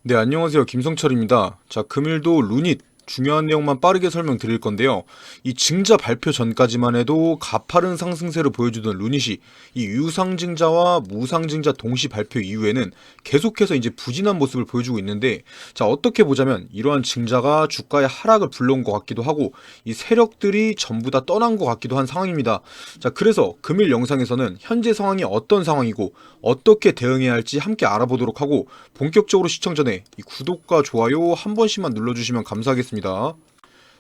네, 안녕하세요. 김성철입니다. 자, 금일도 루닛 중요한 내용만 빠르게 설명드릴 건데요. 이 증자 발표 전까지만 해도 가파른 상승세를 보여주던 루닛이 이 유상증자와 무상증자 동시 발표 이후에는 계속해서 이제 부진한 모습을 보여주고 있는데, 자, 어떻게 보자면 이러한 증자가 주가의 하락을 불러온 것 같기도 하고 이 세력들이 전부 다 떠난 것 같기도 한 상황입니다. 자, 그래서 금일 영상에서는 현재 상황이 어떤 상황이고 어떻게 대응해야 할지 함께 알아보도록 하고, 본격적으로 시청 전에 이 구독과 좋아요 한 번씩만 눌러주시면 감사하겠습니다.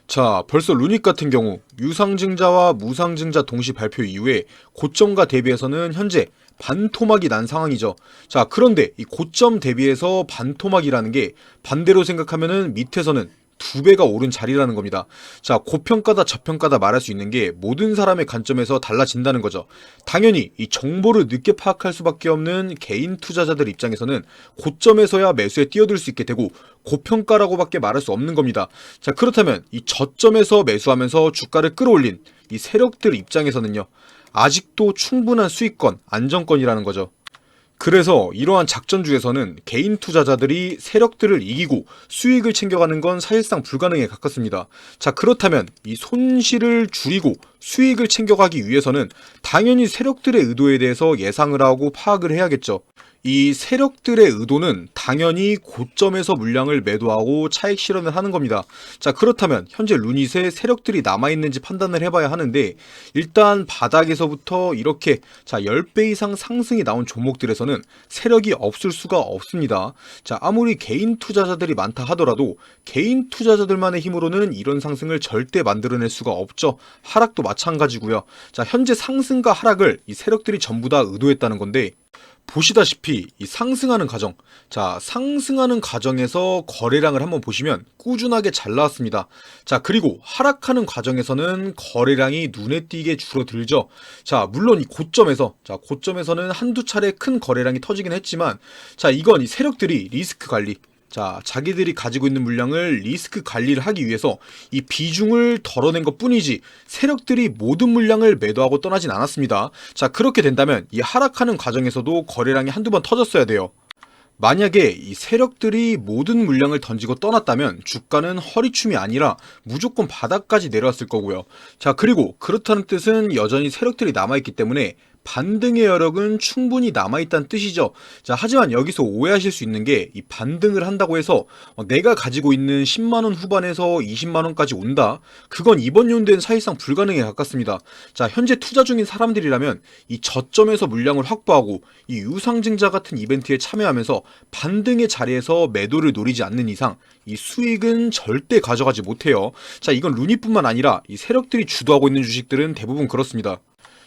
자, 벌써 루닛 같은 경우 유상증자와 무상증자 동시 발표 이후에 고점과 대비해서는 현재 반토막이 난 상황이죠. 자, 그런데 이 고점 대비해서 반토막이라는 게 반대로 생각하면은 밑에서는 두 배가 오른 자리라는 겁니다. 자, 고평가다 저평가다 말할 수 있는 게 모든 사람의 관점에서 달라진다는 거죠. 당연히 이 정보를 늦게 파악할 수밖에 없는 개인 투자자들 입장에서는 고점에서야 매수에 뛰어들 수 있게 되고 고평가라고밖에 말할 수 없는 겁니다. 자, 그렇다면 이 저점에서 매수하면서 주가를 끌어올린 이 세력들 입장에서는요, 아직도 충분한 수익권, 안정권이라는 거죠. 그래서 이러한 작전 중에서는 개인 투자자들이 세력들을 이기고 수익을 챙겨가는 건 사실상 불가능에 가깝습니다. 자, 그렇다면 이 손실을 줄이고 수익을 챙겨가기 위해서는 당연히 세력들의 의도에 대해서 예상을 하고 파악을 해야겠죠. 이 세력들의 의도는 당연히 고점에서 물량을 매도하고 차익 실현을 하는 겁니다. 자, 그렇다면 현재 루닛에 세력들이 남아있는지 판단을 해봐야 하는데, 일단 바닥에서부터 이렇게 10배 이상 상승이 나온 종목들에서는 세력이 없을 수가 없습니다. 자, 아무리 개인 투자자들이 많다 하더라도 개인 투자자들만의 힘으로는 이런 상승을 절대 만들어낼 수가 없죠. 하락도 마찬가지고요. 자, 현재 상승과 하락을 이 세력들이 전부 다 의도했다는 건데, 보시다시피 이 상승하는 과정, 자, 상승하는 과정에서 거래량을 한번 보시면 꾸준하게 잘 나왔습니다. 자, 그리고 하락하는 과정에서는 거래량이 눈에 띄게 줄어들죠. 자, 물론 이 고점에서는 한두 차례 큰 거래량이 터지긴 했지만, 자, 이건 이 세력들이 리스크 관리, 자, 자기들이 가지고 있는 물량을 리스크 관리를 하기 위해서 이 비중을 덜어낸 것 뿐이지 세력들이 모든 물량을 매도하고 떠나진 않았습니다. 자, 그렇게 된다면 이 하락하는 과정에서도 거래량이 한두 번 터졌어야 돼요. 만약에 이 세력들이 모든 물량을 던지고 떠났다면 주가는 허리춤이 아니라 무조건 바닥까지 내려왔을 거고요. 자, 그리고 그렇다는 뜻은 여전히 세력들이 남아있기 때문에 반등의 여력은 충분히 남아있다는 뜻이죠. 자, 하지만 여기서 오해하실 수 있는 게 이 반등을 한다고 해서 내가 가지고 있는 10만원 후반에서 20만원까지 온다? 그건 이번 연도엔 사실상 불가능에 가깝습니다. 자, 현재 투자 중인 사람들이라면 이 저점에서 물량을 확보하고 이 유상증자 같은 이벤트에 참여하면서 반등의 자리에서 매도를 노리지 않는 이상 이 수익은 절대 가져가지 못해요. 자, 이건 루닛뿐만 아니라 이 세력들이 주도하고 있는 주식들은 대부분 그렇습니다.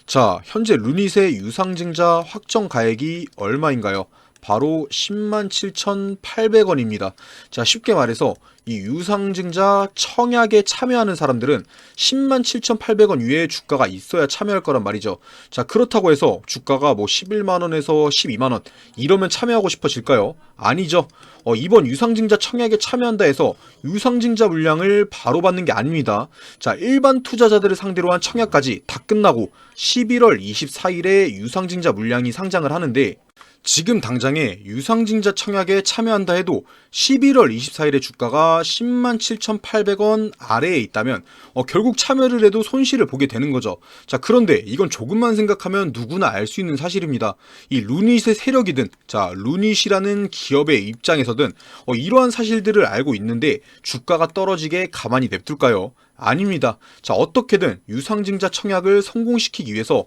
자, 현재 루닛의 유상증자 확정 가액이 얼마인가요? 바로 107,800원입니다. 자, 쉽게 말해서 이 유상증자 청약에 참여하는 사람들은 107,800원 위에 주가가 있어야 참여할 거란 말이죠. 자, 그렇다고 해서 주가가 뭐 11만원에서 12만원 이러면 참여하고 싶어질까요? 아니죠. 이번 유상증자 청약에 참여한다 해서 유상증자 물량을 바로 받는 게 아닙니다. 자, 일반 투자자들을 상대로 한 청약까지 다 끝나고 11월 24일에 유상증자 물량이 상장을 하는데, 지금 당장에 유상증자 청약에 참여한다 해도 11월 24일에 주가가 107,800원 아래에 있다면 결국 참여를 해도 손실을 보게 되는 거죠. 자, 그런데 이건 조금만 생각하면 누구나 알 수 있는 사실입니다. 이 루닛의 세력이든, 자, 루닛이라는 기업의 입장에서든 이러한 사실들을 알고 있는데 주가가 떨어지게 가만히 냅둘까요? 아닙니다. 자, 어떻게든 유상증자 청약을 성공시키기 위해서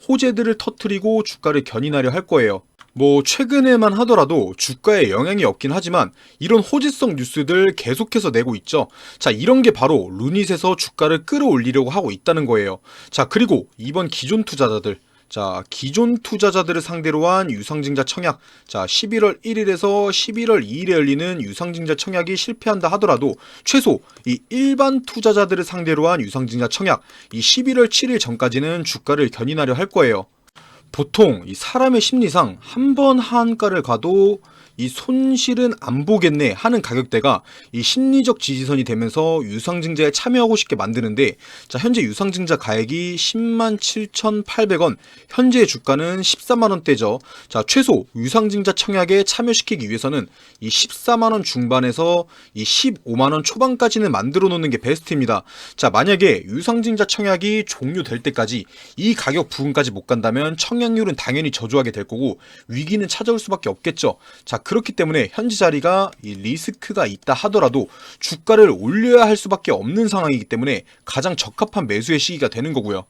호재들을 터트리고 주가를 견인하려 할 거예요. 뭐 최근에만 하더라도 주가에 영향이 없긴 하지만 이런 호재성 뉴스들 계속해서 내고 있죠. 자, 이런 게 바로 루닛에서 주가를 끌어올리려고 하고 있다는 거예요. 자, 그리고 이번 기존 투자자들을 상대로 한 유상증자 청약, 자, 11월 1일에서 11월 2일에 열리는 유상증자 청약이 실패한다 하더라도 최소 이 일반 투자자들을 상대로 한 유상증자 청약, 이 11월 7일 전까지는 주가를 견인하려 할 거예요. 보통 이 사람의 심리상 한 번 하한가를 가도 이 손실은 안 보겠네 하는 가격대가 이 심리적 지지선이 되면서 유상증자에 참여하고 싶게 만드는데, 자, 현재 유상증자 가액이 107,800원, 현재의 주가는 14만원대죠. 자, 최소 유상증자 청약에 참여시키기 위해서는 이 14만원 중반에서 이 15만원 초반까지는 만들어 놓는 게 베스트입니다. 자, 만약에 유상증자 청약이 종료될 때까지 이 가격 부근까지 못 간다면 청약률은 당연히 저조하게 될 거고 위기는 찾아올 수밖에 없겠죠. 자, 그렇기 때문에 현재 자리가 이 리스크가 있다 하더라도 주가를 올려야 할 수밖에 없는 상황이기 때문에 가장 적합한 매수의 시기가 되는 거고요.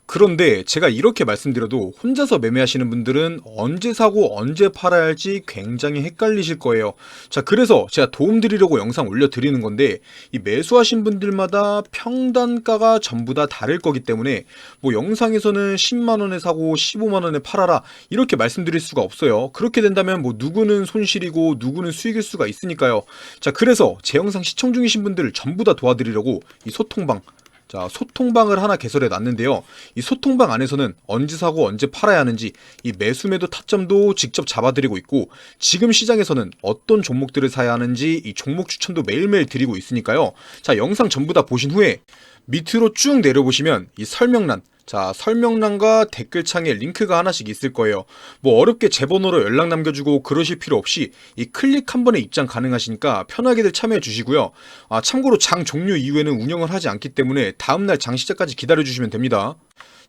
그런데 제가 이렇게 말씀드려도 혼자서 매매하시는 분들은 언제 사고 언제 팔아야 할지 굉장히 헷갈리실 거예요. 자, 그래서 제가 도움드리려고 영상 올려드리는 건데, 이 매수하신 분들마다 평단가가 전부 다 다를 거기 때문에 뭐 영상에서는 10만원에 사고 15만원에 팔아라 이렇게 말씀드릴 수가 없어요. 그렇게 된다면 뭐 누구는 손실이고 누구는 수익일 수가 있으니까요. 자, 그래서 제 영상 시청 중이신 분들을 전부 다 도와드리려고 이 소통방, 자, 소통방을 하나 개설해 놨는데요. 이 소통방 안에서는 언제 사고 언제 팔아야 하는지 이 매수 매도 타점도 직접 잡아드리고 있고, 지금 시장에서는 어떤 종목들을 사야 하는지 이 종목 추천도 매일매일 드리고 있으니까요. 자, 영상 전부 다 보신 후에 밑으로 쭉 내려보시면 이 설명란, 자, 설명란과 댓글창에 링크가 하나씩 있을 거예요. 뭐 어렵게 제 번호로 연락 남겨주고 그러실 필요 없이 이 클릭 한 번에 입장 가능하시니까 편하게들 참여해 주시고요. 아, 참고로 장 종료 이후에는 운영을 하지 않기 때문에 다음날 장 시작까지 기다려 주시면 됩니다.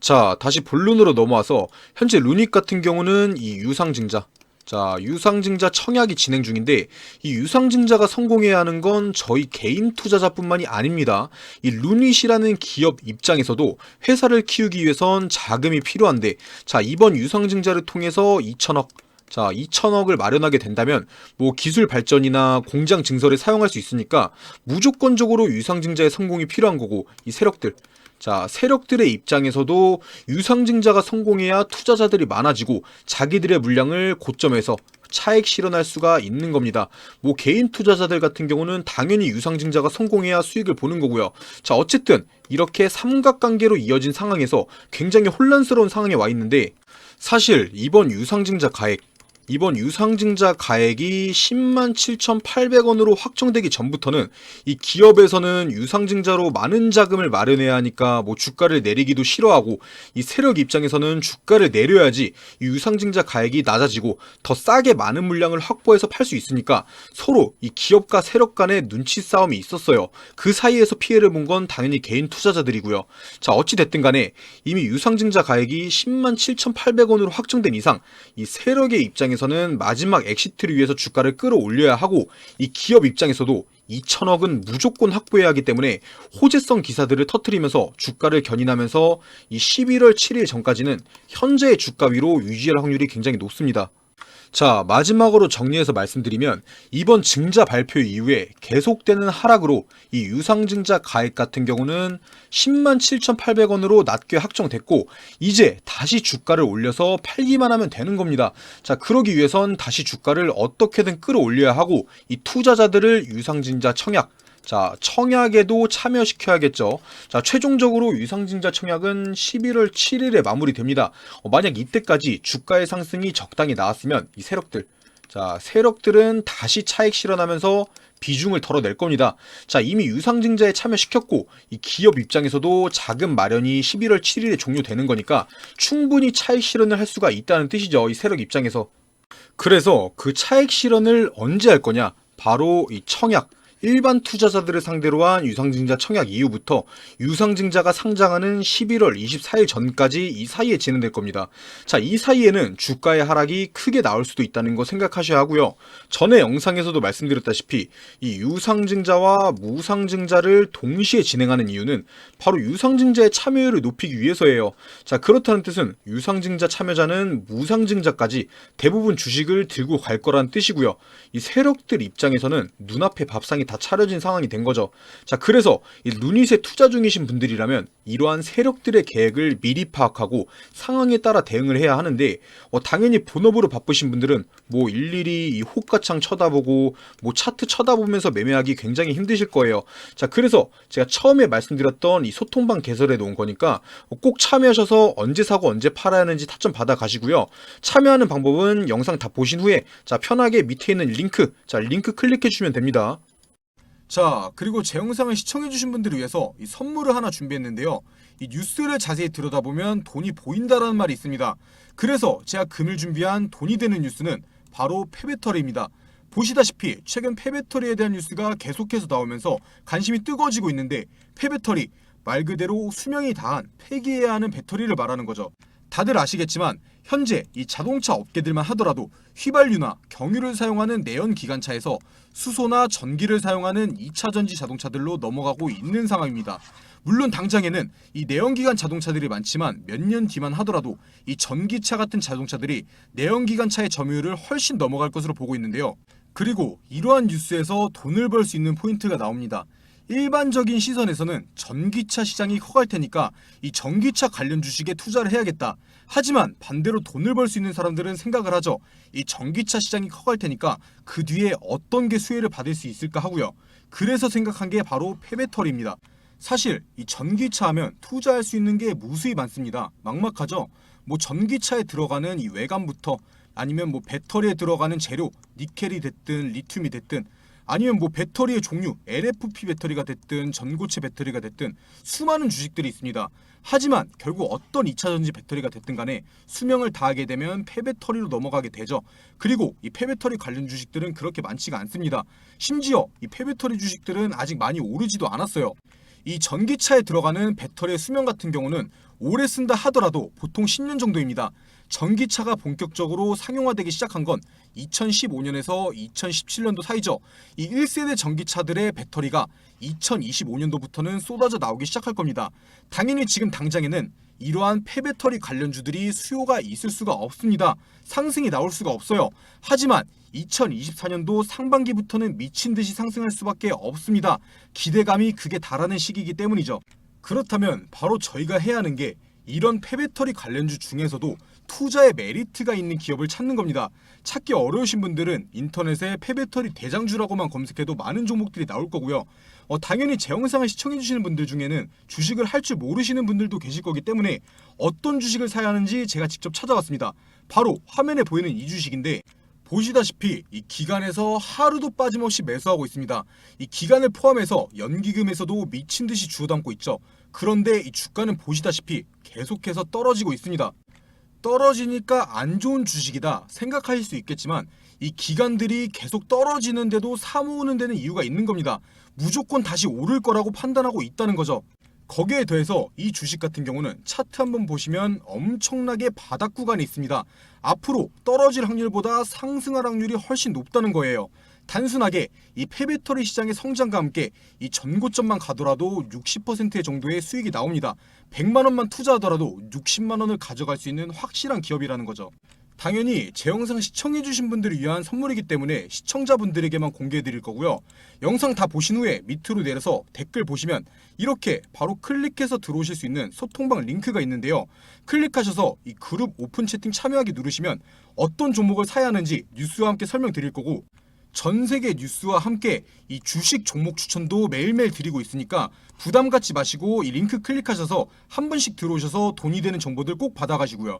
자, 다시 본론으로 넘어와서 현재 루닛 같은 경우는 이 유상증자, 자, 유상증자 청약이 진행 중인데, 이 유상증자가 성공해야 하는 건 저희 개인 투자자뿐만이 아닙니다. 이 루닛이라는 기업 입장에서도 회사를 키우기 위해선 자금이 필요한데, 자, 이번 유상증자를 통해서 2천억, 자, 2천억을 마련하게 된다면 뭐 기술 발전이나 공장 증설에 사용할 수 있으니까 무조건적으로 유상증자의 성공이 필요한 거고, 이 세력들, 자, 세력들의 입장에서도 유상증자가 성공해야 투자자들이 많아지고 자기들의 물량을 고점에서 차익 실현할 수가 있는 겁니다. 뭐 개인 투자자들 같은 경우는 당연히 유상증자가 성공해야 수익을 보는 거고요. 자, 어쨌든 이렇게 삼각관계로 이어진 상황에서 굉장히 혼란스러운 상황에 와 있는데, 사실 이번 유상증자 가액이 107,800원으로 확정되기 전부터는 이 기업에서는 유상증자로 많은 자금을 마련해야 하니까 뭐 주가를 내리기도 싫어하고, 이 세력 입장에서는 주가를 내려야지 이 유상증자 가액이 낮아지고 더 싸게 많은 물량을 확보해서 팔 수 있으니까 서로 이 기업과 세력 간의 눈치 싸움이 있었어요. 그 사이에서 피해를 본 건 당연히 개인 투자자들이고요. 자, 어찌됐든 간에 이미 유상증자 가액이 107,800원으로 확정된 이상 이 세력의 입장에서는 마지막 엑시트를 위해서 주가를 끌어올려야 하고, 이 기업 입장에서도 2천억은 무조건 확보해야 하기 때문에 호재성 기사들을 터뜨리면서 주가를 견인하면서 이 11월 7일 전까지는 현재의 주가 위로 유지할 확률이 굉장히 높습니다. 자, 마지막으로 정리해서 말씀드리면 이번 증자 발표 이후에 계속되는 하락으로 이 유상증자 가액 같은 경우는 107,800원으로 낮게 확정됐고, 이제 다시 주가를 올려서 팔기만 하면 되는 겁니다. 자, 그러기 위해선 다시 주가를 어떻게든 끌어올려야 하고 이 투자자들을 유상증자 청약, 자, 청약에도 참여시켜야겠죠. 자, 최종적으로 유상증자 청약은 11월 7일에 마무리됩니다. 만약 이때까지 주가의 상승이 적당히 나왔으면 이 세력들, 자, 세력들은 다시 차익 실현하면서 비중을 덜어낼 겁니다. 자, 이미 유상증자에 참여시켰고 이 기업 입장에서도 자금 마련이 11월 7일에 종료되는 거니까 충분히 차익 실현을 할 수가 있다는 뜻이죠. 이 세력 입장에서. 그래서 그 차익 실현을 언제 할 거냐? 바로 이 청약, 일반 투자자들을 상대로 한 유상증자 청약 이후부터 유상증자가 상장하는 11월 24일 전까지 이 사이에 진행될 겁니다. 자, 이 사이에는 주가의 하락이 크게 나올 수도 있다는 거 생각하셔야 하고요. 전에 영상에서도 말씀드렸다시피 이 유상증자와 무상증자를 동시에 진행하는 이유는 바로 유상증자의 참여율을 높이기 위해서예요. 자, 그렇다는 뜻은 유상증자 참여자는 무상증자까지 대부분 주식을 들고 갈 거란 뜻이고요. 이 세력들 입장에서는 눈앞에 밥상이 다 다 차려진 상황이 된 거죠. 자, 그래서 이 루닛에 투자 중이신 분들이라면 이러한 세력들의 계획을 미리 파악하고 상황에 따라 대응을 해야 하는데, 당연히 본업으로 바쁘신 분들은 뭐 일일이 이 호가창 쳐다보고 뭐 차트 쳐다보면서 매매하기 굉장히 힘드실 거예요. 자, 그래서 제가 처음에 말씀드렸던 이 소통방 개설해 놓은 거니까 꼭 참여하셔서 언제 사고 언제 팔아야 하는지 타점 받아 가시고요. 참여하는 방법은 영상 다 보신 후에 자, 편하게 밑에 있는 링크, 자, 링크 클릭해 주시면 됩니다. 자, 그리고 제 영상을 시청해주신 분들을 위해서 이 선물을 하나 준비했는데요. 이 뉴스를 자세히 들여다보면 돈이 보인다라는 말이 있습니다. 그래서 제가 금일 준비한 돈이 되는 뉴스는 바로 폐배터리입니다. 보시다시피 최근 폐배터리에 대한 뉴스가 계속해서 나오면서 관심이 뜨거워지고 있는데, 폐배터리, 말 그대로 수명이 다한 폐기해야 하는 배터리를 말하는 거죠. 다들 아시겠지만 현재 이 자동차 업계들만 하더라도 휘발유나 경유를 사용하는 내연기관차에서 수소나 전기를 사용하는 2차 전지 자동차들로 넘어가고 있는 상황입니다. 물론 당장에는 이 내연기관 자동차들이 많지만 몇 년 뒤만 하더라도 이 전기차 같은 자동차들이 내연기관차의 점유율을 훨씬 넘어갈 것으로 보고 있는데요. 그리고 이러한 뉴스에서 돈을 벌 수 있는 포인트가 나옵니다. 일반적인 시선에서는 전기차 시장이 커갈 테니까 이 전기차 관련 주식에 투자를 해야겠다. 하지만 반대로 돈을 벌 수 있는 사람들은 생각을 하죠. 이 전기차 시장이 커갈 테니까 그 뒤에 어떤 게 수혜를 받을 수 있을까 하고요. 그래서 생각한 게 바로 폐배터리입니다. 사실 이 전기차 하면 투자할 수 있는 게 무수히 많습니다. 막막하죠. 뭐 전기차에 들어가는 이 외관부터 아니면 뭐 배터리에 들어가는 재료, 니켈이 됐든 리튬이 됐든, 아니면 뭐 배터리의 종류, LFP 배터리가 됐든 전고체 배터리가 됐든 수많은 주식들이 있습니다. 하지만 결국 어떤 2차전지 배터리가 됐든 간에 수명을 다하게 되면 폐배터리로 넘어가게 되죠. 그리고 이 폐배터리 관련 주식들은 그렇게 많지가 않습니다. 심지어 이 폐배터리 주식들은 아직 많이 오르지도 않았어요. 이 전기차에 들어가는 배터리의 수명 같은 경우는 오래 쓴다 하더라도 보통 10년 정도입니다. 전기차가 본격적으로 상용화되기 시작한 건 2015년에서 2017년도 사이죠. 이 1세대 전기차들의 배터리가 2025년도부터는 쏟아져 나오기 시작할 겁니다. 당연히 지금 당장에는 이러한 폐배터리 관련주들이 수요가 있을 수가 없습니다. 상승이 나올 수가 없어요. 하지만 2024년도 상반기부터는 미친 듯이 상승할 수밖에 없습니다. 기대감이 극에 달하는 시기이기 때문이죠. 그렇다면 바로 저희가 해야 하는 게 이런 폐배터리 관련주 중에서도 투자의 메리트가 있는 기업을 찾는 겁니다. 찾기 어려우신 분들은 인터넷에 폐배터리 대장주라고만 검색해도 많은 종목들이 나올 거고요. 당연히 제 영상을 시청해주시는 분들 중에는 주식을 할 줄 모르시는 분들도 계실 거기 때문에 어떤 주식을 사야 하는지 제가 직접 찾아봤습니다. 바로 화면에 보이는 이 주식인데, 보시다시피 이 기간에서 하루도 빠짐없이 매수하고 있습니다. 이 기간을 포함해서 연기금에서도 미친 듯이 주워담고 있죠. 그런데 이 주가는 보시다시피 계속해서 떨어지고 있습니다. 떨어지니까 안 좋은 주식이다 생각하실 수 있겠지만 이 기관들이 계속 떨어지는데도 사모으는 데는 이유가 있는 겁니다. 무조건 다시 오를 거라고 판단하고 있다는 거죠. 거기에 더해서 이 주식 같은 경우는 차트 한번 보시면 엄청나게 바닥 구간이 있습니다. 앞으로 떨어질 확률보다 상승할 확률이 훨씬 높다는 거예요. 단순하게 이 폐배터리 시장의 성장과 함께 이 전고점만 가더라도 60% 정도의 수익이 나옵니다. 100만 원만 투자하더라도 60만 원을 가져갈 수 있는 확실한 기업이라는 거죠. 당연히 제 영상 시청해주신 분들을 위한 선물이기 때문에 시청자분들에게만 공개해드릴 거고요. 영상 다 보신 후에 밑으로 내려서 댓글 보시면 이렇게 바로 클릭해서 들어오실 수 있는 소통방 링크가 있는데요. 클릭하셔서 이 그룹 오픈 채팅 참여하기 누르시면 어떤 종목을 사야 하는지 뉴스와 함께 설명드릴 거고, 전 세계 뉴스와 함께 이 주식 종목 추천도 매일매일 드리고 있으니까 부담 갖지 마시고 이 링크 클릭하셔서 한 번씩 들어오셔서 돈이 되는 정보들 꼭 받아가시고요.